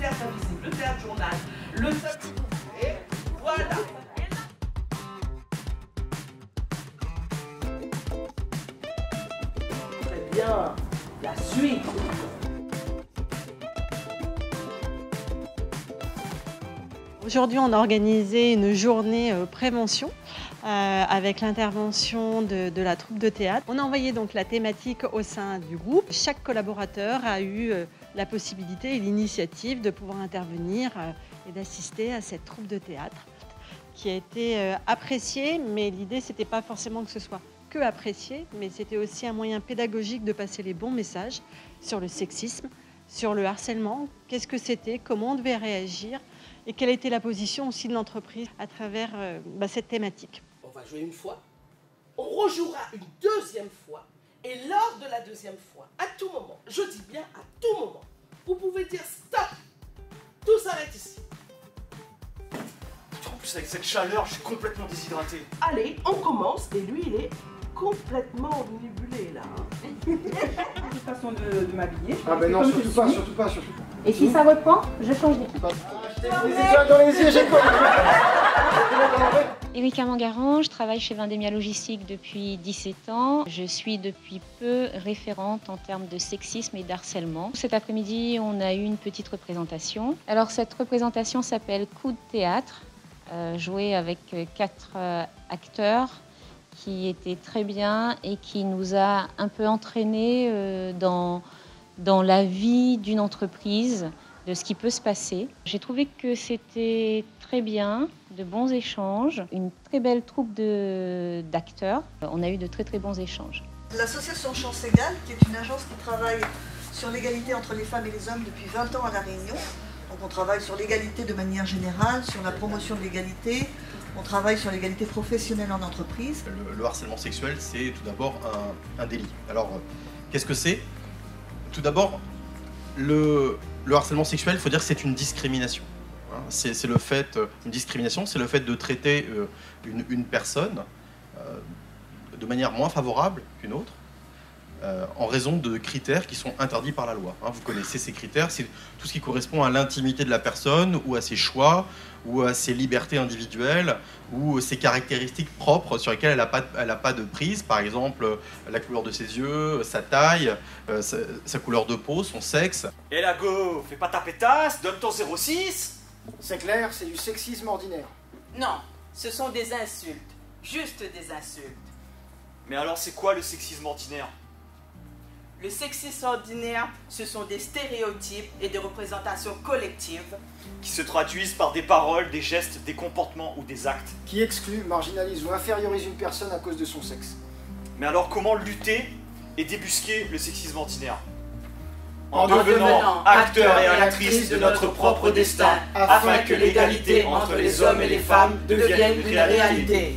théâtre invisible, le théâtre journal, le théâtre... Et voilà. Très bien, la suite. Aujourd'hui, on a organisé une journée prévention avec l'intervention de la troupe de théâtre. On a envoyé donc la thématique au sein du groupe. Chaque collaborateur a eu la possibilité et l'initiative de pouvoir intervenir et d'assister à cette troupe de théâtre qui a été appréciée, mais l'idée, c'était pas forcément que ce soit que apprécié, mais c'était aussi un moyen pédagogique de passer les bons messages sur le sexisme, sur le harcèlement, qu'est-ce que c'était, comment on devait réagir et quelle était la position aussi de l'entreprise à travers cette thématique. On va jouer une fois, on rejouera une deuxième fois, et lors de la deuxième fois, à tout moment, je dis bien à tout moment, vous pouvez dire stop, tout s'arrête ici. En plus avec cette chaleur, je suis complètement déshydraté. Allez, on commence, et lui il est complètement omnibulé là. Une façon de m'habiller. Ah ben non, surtout pas, surtout pas, surtout pas. Et si ça reprend, je change d'équipe. Des étoiles dans les yeux, j'ai quoi? Erika Mangaran, je travaille chez Vendémia Logistique depuis 17 ans. Je suis depuis peu référente en termes de sexisme et d'harcèlement. Cet après-midi, on a eu une petite représentation. Alors cette représentation s'appelle Coup de théâtre, jouée avec 4 acteurs qui étaient très bien et qui nous a un peu entraînés dans la vie d'une entreprise, de ce qui peut se passer. J'ai trouvé que c'était très bien, de bons échanges, une très belle troupe d'acteurs. On a eu de très très bons échanges. L'association Chance Égale, qui est une agence qui travaille sur l'égalité entre les femmes et les hommes depuis 20 ans à La Réunion. Donc on travaille sur l'égalité de manière générale, sur la promotion de l'égalité, on travaille sur l'égalité professionnelle en entreprise. Le harcèlement sexuel, c'est tout d'abord un délit. Alors, qu'est-ce que c'est? Tout d'abord, le harcèlement sexuel, il faut dire que c'est une discrimination. C'est le fait, une discrimination, c'est le fait de traiter une personne de manière moins favorable qu'une autre, en raison de critères qui sont interdits par la loi. Vous connaissez ces critères, c'est tout ce qui correspond à l'intimité de la personne, ou à ses choix, ou à ses libertés individuelles, ou ses caractéristiques propres sur lesquelles elle n'a pas de prise, par exemple la couleur de ses yeux, sa taille, sa couleur de peau, son sexe. Et la go, fais pas ta pétasse, donne ton 06. C'est clair, c'est du sexisme ordinaire. Non, ce sont des insultes, juste des insultes. Mais alors c'est quoi le sexisme ordinaire? Le sexisme ordinaire, ce sont des stéréotypes et des représentations collectives qui se traduisent par des paroles, des gestes, des comportements ou des actes. Qui exclut, marginalise ou infériorise une personne à cause de son sexe. Mais alors comment lutter et débusquer le sexisme ordinaire? En devenant acteurs et actrices de notre propre destin, afin que l'égalité entre les hommes et les femmes devienne une réalité.